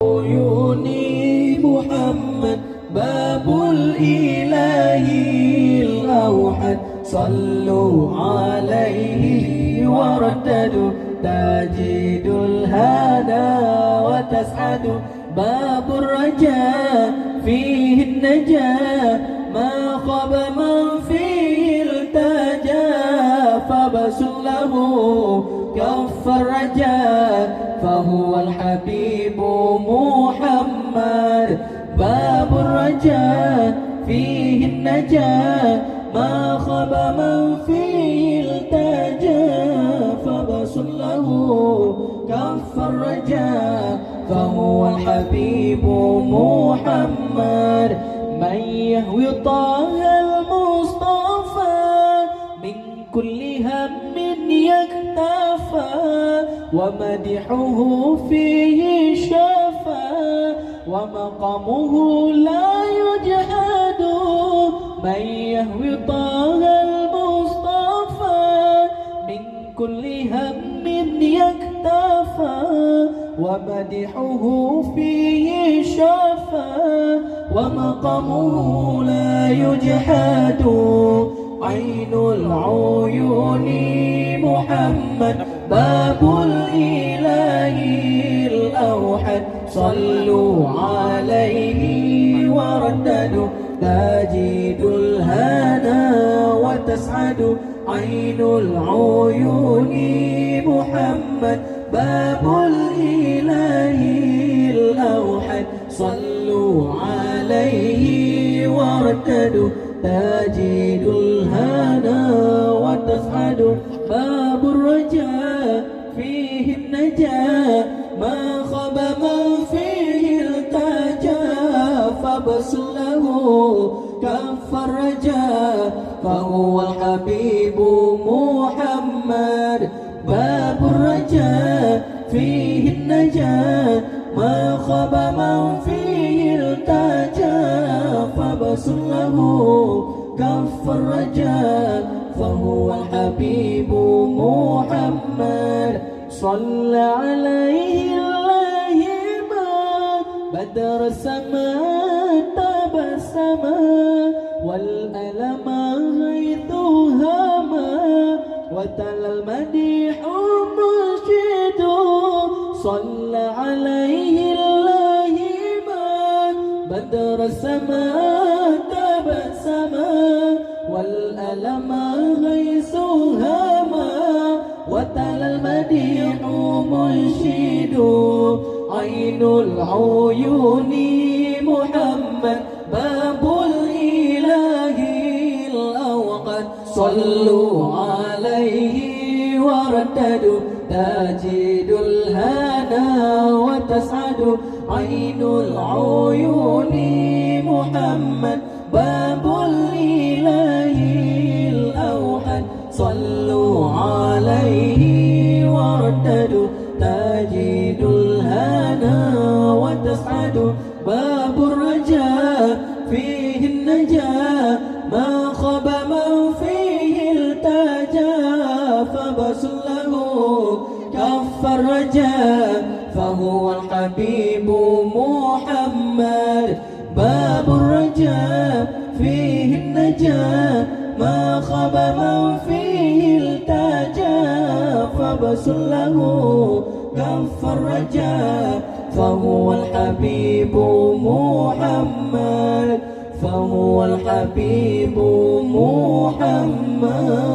عيوني محمد باب الإله الأوحد صلوا عليه ورددوا تجد الهدى وتسعد باب الرجاء فيه النجاة ما خاب من فيه التجا فبس له كف الرجاء فهو الحبيب محمد باب الرجاء فيه النجاة ما خاب من فيه التجا فبس له كف الرجاء فهو الحبيب محمد من يهوي طه المصطفى من كل هم يكتفى ومدحه فيه شفى ومقامه لا يجحد من يهوي طه المصطفى من كل هم يكتفى ومدحه فيه شفى ومقامه لا يجحد عين العيون محمد باب الإله الأوحد صلوا عليه ورددوا تجد الهنا وتسعد عين العيون محمد باب الإله الأوحد صلوا عليه ورددوا تجد الهنا وتسعد باب الرجاء فيه النجاة ما خاب من فيه التجا فبس له كف الرجاء فهو الحبيب محمد باب الرجاء فيه النجاة ما خاب من فيه التجا فبس له كف الرجاء فهو الحبيب محمد صلى عليه الله ما بدر السماء تبسما والألم غيث هما وتلا المديح مرشد صلى عليه الله ما بدر السماء تبسما والألم غيث هما وتلا المديح منشد عين العيون محمد باب الإله الأوقد صلوا عليه ورددوا تجد الهنا وتسعد عين العيون محمد باب الإله الأوحد صلوا عليه ورددوا تجد الهنا وتسعد باب الرجاء فيه النجاة ما خاب من فيه التجا فبس له كف الرجاء فهو الحبيب محمد باب الرجاء فيه النجاة ما خاب من فيه التجا فبس له كف الرجاء فهو الحبيب محمد فهو الحبيب محمد